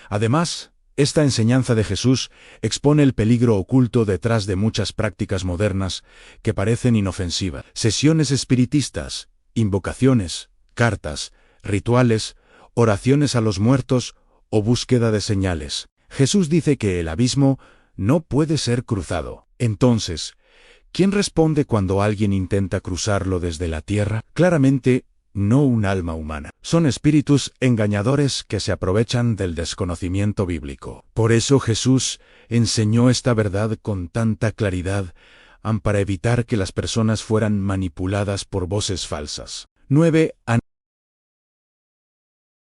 Además, esta enseñanza de Jesús expone el peligro oculto detrás de muchas prácticas modernas que parecen inofensivas. Sesiones espiritistas, invocaciones, cartas, rituales, oraciones a los muertos o búsqueda de señales. Jesús dice que el abismo no puede ser cruzado. Entonces, ¿quién responde cuando alguien intenta cruzarlo desde la tierra? Claramente, no un alma humana. Son espíritus engañadores que se aprovechan del desconocimiento bíblico. Por eso Jesús enseñó esta verdad con tanta claridad, para evitar que las personas fueran manipuladas por voces falsas. 9.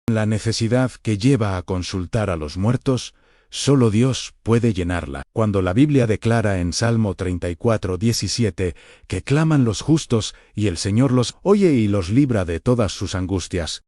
La necesidad que lleva a consultar a los muertos, solo Dios puede llenarla. Cuando la Biblia declara en Salmo 34:17 que claman los justos y el Señor los oye y los libra de todas sus angustias.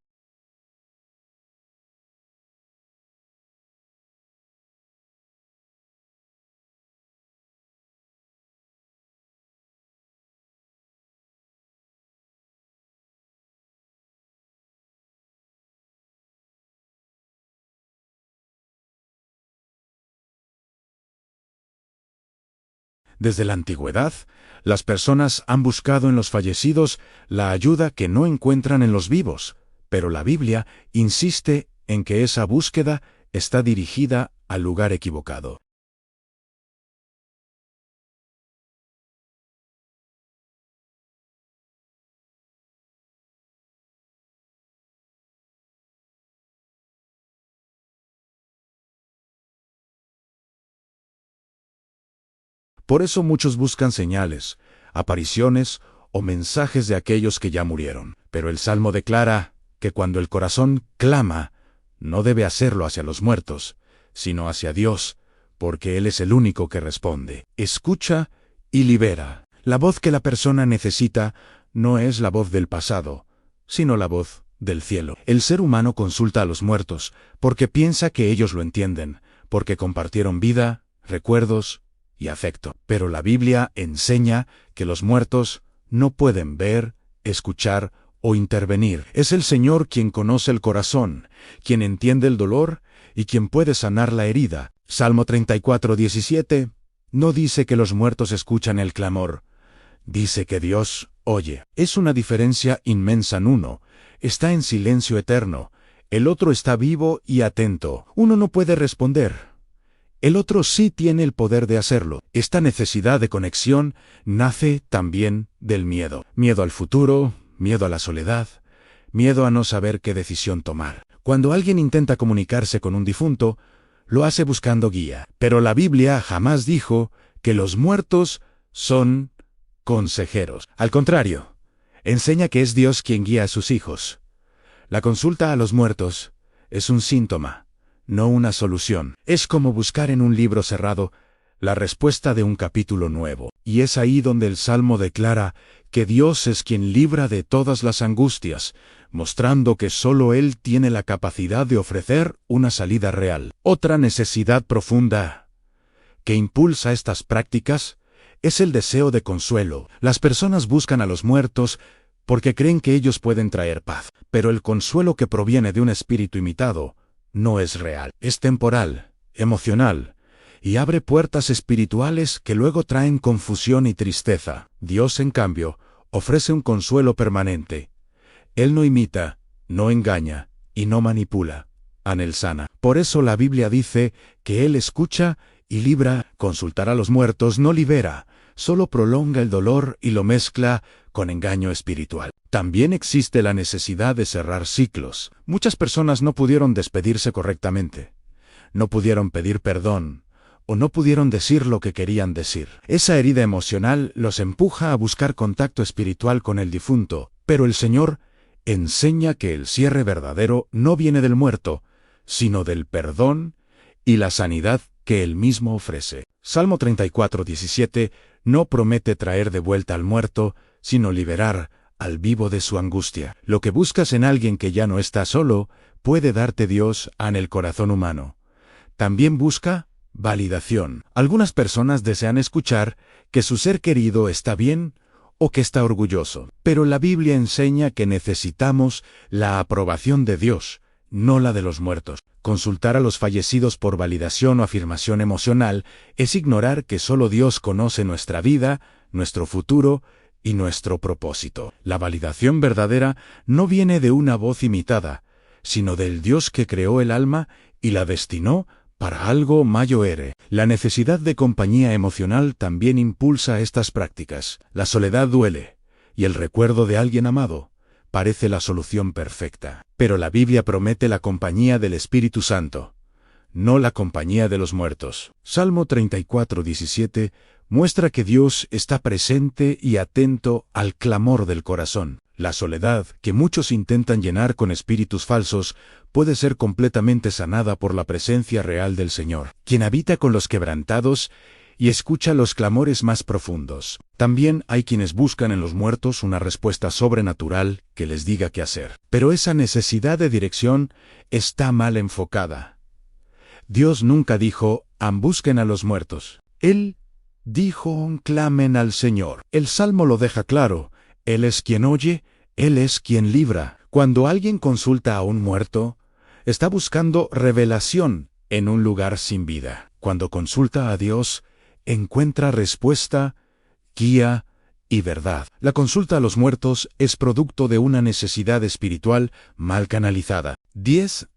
Desde la antigüedad, las personas han buscado en los fallecidos la ayuda que no encuentran en los vivos, pero la Biblia insiste en que esa búsqueda está dirigida al lugar equivocado. Por eso muchos buscan señales, apariciones o mensajes de aquellos que ya murieron. Pero el Salmo declara que cuando el corazón clama, no debe hacerlo hacia los muertos, sino hacia Dios, porque Él es el único que responde. Escucha y libera. La voz que la persona necesita no es la voz del pasado, sino la voz del cielo. El ser humano consulta a los muertos porque piensa que ellos lo entienden, porque compartieron vida, recuerdos y afecto. Pero la Biblia enseña que los muertos no pueden ver, escuchar o intervenir. Es el Señor quien conoce el corazón, quien entiende el dolor y quien puede sanar la herida. Salmo 34:17 no dice que los muertos escuchan el clamor, dice que Dios oye. Es una diferencia inmensa. Uno está en silencio eterno, el otro está vivo y atento. Uno no puede responder, el otro sí tiene el poder de hacerlo. Esta necesidad de conexión nace también del miedo. Miedo al futuro, miedo a la soledad, miedo a no saber qué decisión tomar. Cuando alguien intenta comunicarse con un difunto, lo hace buscando guía. Pero la Biblia jamás dijo que los muertos son consejeros. Al contrario, enseña que es Dios quien guía a sus hijos. La consulta a los muertos es un síntoma, no una solución. Es como buscar en un libro cerrado la respuesta de un capítulo nuevo. Y es ahí donde el Salmo declara que Dios es quien libra de todas las angustias, mostrando que solo Él tiene la capacidad de ofrecer una salida real. Otra necesidad profunda que impulsa estas prácticas es el deseo de consuelo. Las personas buscan a los muertos porque creen que ellos pueden traer paz, pero el consuelo que proviene de un espíritu imitado no es real. Es temporal, emocional, y abre puertas espirituales que luego traen confusión y tristeza. Dios, en cambio, ofrece un consuelo permanente. Él no imita, no engaña y no manipula. Anel sana. Por eso la Biblia dice que Él escucha y libra. Consultar a los muertos no libera, solo prolonga el dolor y lo mezcla con engaño espiritual. También existe la necesidad de cerrar ciclos. Muchas personas no pudieron despedirse correctamente, no pudieron pedir perdón, o no pudieron decir lo que querían decir. Esa herida emocional los empuja a buscar contacto espiritual con el difunto, pero el Señor enseña que el cierre verdadero no viene del muerto, sino del perdón y la sanidad que Él mismo ofrece. Salmo 34:17 no promete traer de vuelta al muerto, sino liberar al vivo de su angustia. Lo que buscas en alguien que ya no está solo, puede darte Dios en el corazón humano. También busca validación. Algunas personas desean escuchar que su ser querido está bien o que está orgulloso. Pero la Biblia enseña que necesitamos la aprobación de Dios, no la de los muertos. Consultar a los fallecidos por validación o afirmación emocional es ignorar que solo Dios conoce nuestra vida, nuestro futuro y nuestro propósito. La validación verdadera no viene de una voz imitada, sino del Dios que creó el alma y la destinó para algo mayor. La necesidad de compañía emocional también impulsa estas prácticas. La soledad duele, y el recuerdo de alguien amado parece la solución perfecta. Pero la Biblia promete la compañía del Espíritu Santo, no la compañía de los muertos. Salmo 34:17 muestra que Dios está presente y atento al clamor del corazón. La soledad, que muchos intentan llenar con espíritus falsos, puede ser completamente sanada por la presencia real del Señor, quien habita con los quebrantados y escucha los clamores más profundos. También hay quienes buscan en los muertos una respuesta sobrenatural que les diga qué hacer. Pero esa necesidad de dirección está mal enfocada. Dios nunca dijo, busquen a los muertos. Él dijo, clamen al Señor. El Salmo lo deja claro. Él es quien oye, Él es quien libra. Cuando alguien consulta a un muerto, está buscando revelación en un lugar sin vida. Cuando consulta a Dios, encuentra respuesta, guía y verdad. La consulta a los muertos es producto de una necesidad espiritual mal canalizada. 10a.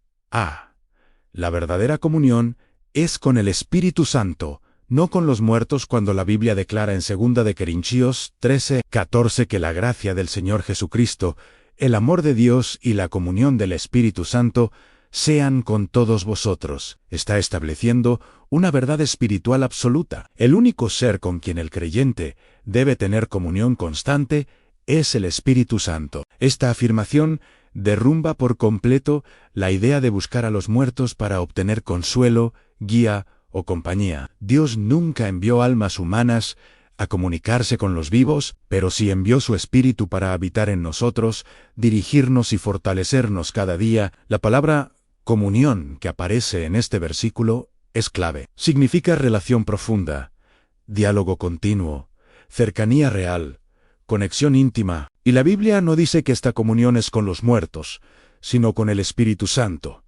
La verdadera comunión es con el Espíritu Santo, no con los muertos, cuando la Biblia declara en 2 de Corintios 13:14 que la gracia del Señor Jesucristo, el amor de Dios y la comunión del Espíritu Santo sean con todos vosotros. Está estableciendo una verdad espiritual absoluta. El único ser con quien el creyente debe tener comunión constante es el Espíritu Santo. Esta afirmación derrumba por completo la idea de buscar a los muertos para obtener consuelo, guía o compañía. Dios nunca envió almas humanas a comunicarse con los vivos, pero sí envió su Espíritu para habitar en nosotros, dirigirnos y fortalecernos cada día. La palabra comunión que aparece en este versículo es clave. Significa relación profunda, diálogo continuo, cercanía real, conexión íntima. Y la Biblia no dice que esta comunión es con los muertos, sino con el Espíritu Santo.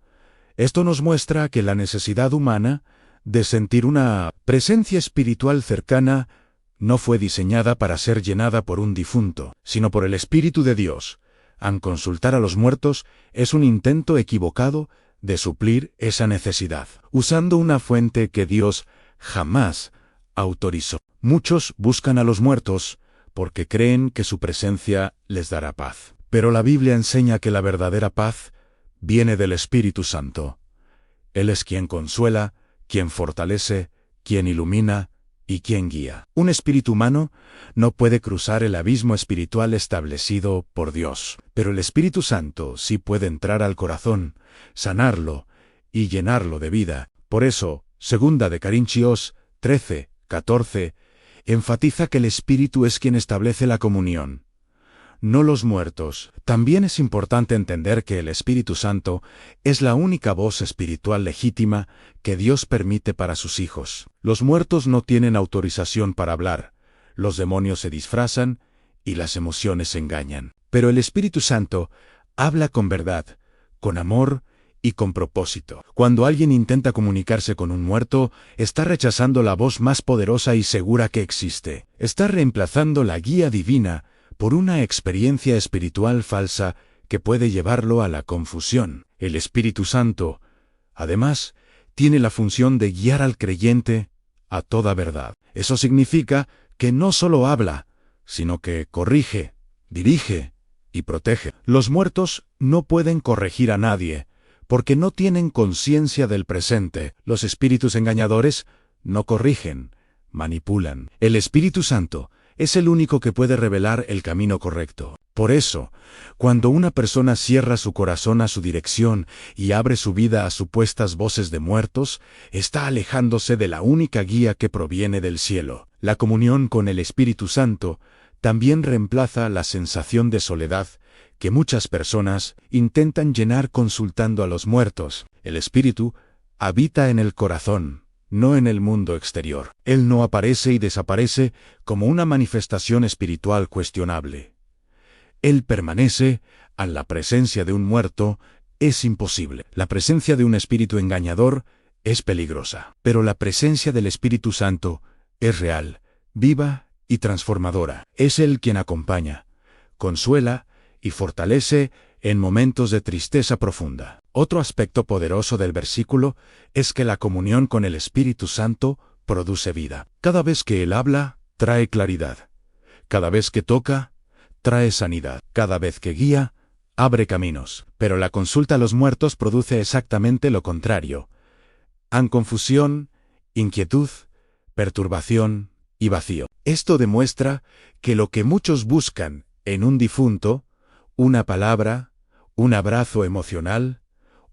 Esto nos muestra que la necesidad humana de sentir una presencia espiritual cercana no fue diseñada para ser llenada por un difunto, sino por el Espíritu de Dios. Consultar a los muertos es un intento equivocado de suplir esa necesidad, usando una fuente que Dios jamás autorizó. Muchos buscan a los muertos porque creen que su presencia les dará paz. Pero la Biblia enseña que la verdadera paz viene del Espíritu Santo. Él es quien consuela, quien fortalece, quien ilumina y quien guía. Un espíritu humano no puede cruzar el abismo espiritual establecido por Dios, pero el Espíritu Santo sí puede entrar al corazón, sanarlo y llenarlo de vida. Por eso, 2 de Corintios 13:14 enfatiza que el Espíritu es quien establece la comunión, no los muertos. También es importante entender que el Espíritu Santo es la única voz espiritual legítima que Dios permite para sus hijos. Los muertos no tienen autorización para hablar, los demonios se disfrazan y las emociones se engañan. Pero el Espíritu Santo habla con verdad, con amor y con propósito. Cuando alguien intenta comunicarse con un muerto, está rechazando la voz más poderosa y segura que existe. Está reemplazando la guía divina por una experiencia espiritual falsa que puede llevarlo a la confusión. El Espíritu Santo, además, tiene la función de guiar al creyente a toda verdad. Eso significa que no solo habla, sino que corrige, dirige y protege. Los muertos no pueden corregir a nadie, porque no tienen conciencia del presente. Los espíritus engañadores no corrigen, manipulan. El Espíritu Santo es el único que puede revelar el camino correcto. Por eso, cuando una persona cierra su corazón a su dirección y abre su vida a supuestas voces de muertos, está alejándose de la única guía que proviene del cielo. La comunión con el Espíritu Santo también reemplaza la sensación de soledad que muchas personas intentan llenar consultando a los muertos. El Espíritu habita en el corazón, no en el mundo exterior. Él no aparece y desaparece como una manifestación espiritual cuestionable. Él permanece. A la presencia de un muerto es imposible. La presencia de un espíritu engañador es peligrosa. Pero la presencia del Espíritu Santo es real, viva y transformadora. Es Él quien acompaña, consuela y fortalece en momentos de tristeza profunda. Otro aspecto poderoso del versículo es que la comunión con el Espíritu Santo produce vida. Cada vez que Él habla, trae claridad. Cada vez que toca, trae sanidad. Cada vez que guía, abre caminos. Pero la consulta a los muertos produce exactamente lo contrario. Han confusión, inquietud, perturbación y vacío. Esto demuestra que lo que muchos buscan en un difunto, una palabra, un abrazo emocional,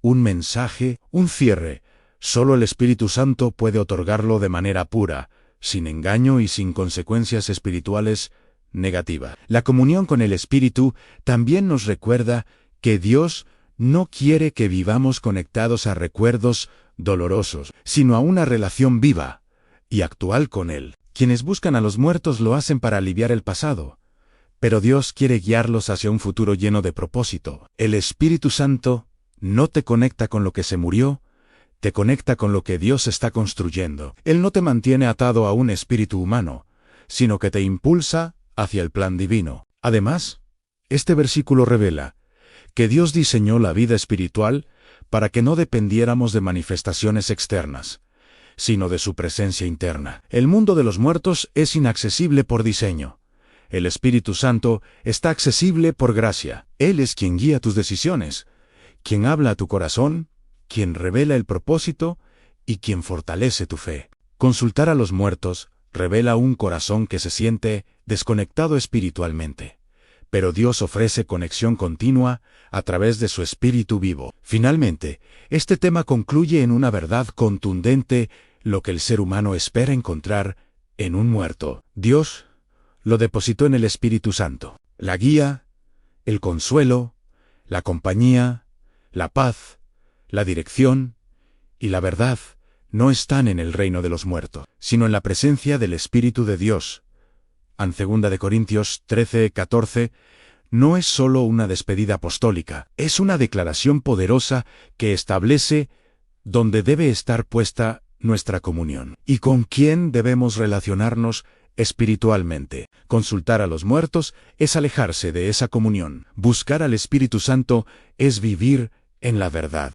un mensaje, un cierre, solo el Espíritu Santo puede otorgarlo de manera pura, sin engaño y sin consecuencias espirituales negativas. La comunión con el Espíritu también nos recuerda que Dios no quiere que vivamos conectados a recuerdos dolorosos, sino a una relación viva y actual con Él. Quienes buscan a los muertos lo hacen para aliviar el pasado, pero Dios quiere guiarlos hacia un futuro lleno de propósito. El Espíritu Santo no te conecta con lo que se murió, te conecta con lo que Dios está construyendo. Él no te mantiene atado a un espíritu humano, sino que te impulsa hacia el plan divino. Además, este versículo revela que Dios diseñó la vida espiritual para que no dependiéramos de manifestaciones externas, sino de su presencia interna. El mundo de los muertos es inaccesible por diseño. El Espíritu Santo está accesible por gracia. Él es quien guía tus decisiones, quien habla a tu corazón, quien revela el propósito y quien fortalece tu fe. Consultar a los muertos revela un corazón que se siente desconectado espiritualmente. Pero Dios ofrece conexión continua a través de su Espíritu vivo. Finalmente, este tema concluye en una verdad contundente: lo que el ser humano espera encontrar en un muerto, Dios lo depositó en el Espíritu Santo. La guía, el consuelo, la compañía, la paz, la dirección y la verdad no están en el reino de los muertos, sino en la presencia del Espíritu de Dios. En 2 Corintios 13:14, no es solo una despedida apostólica, es una declaración poderosa que establece dónde debe estar puesta nuestra comunión y con quién debemos relacionarnos espiritualmente. Consultar a los muertos es alejarse de esa comunión. Buscar al Espíritu Santo es vivir en la verdad.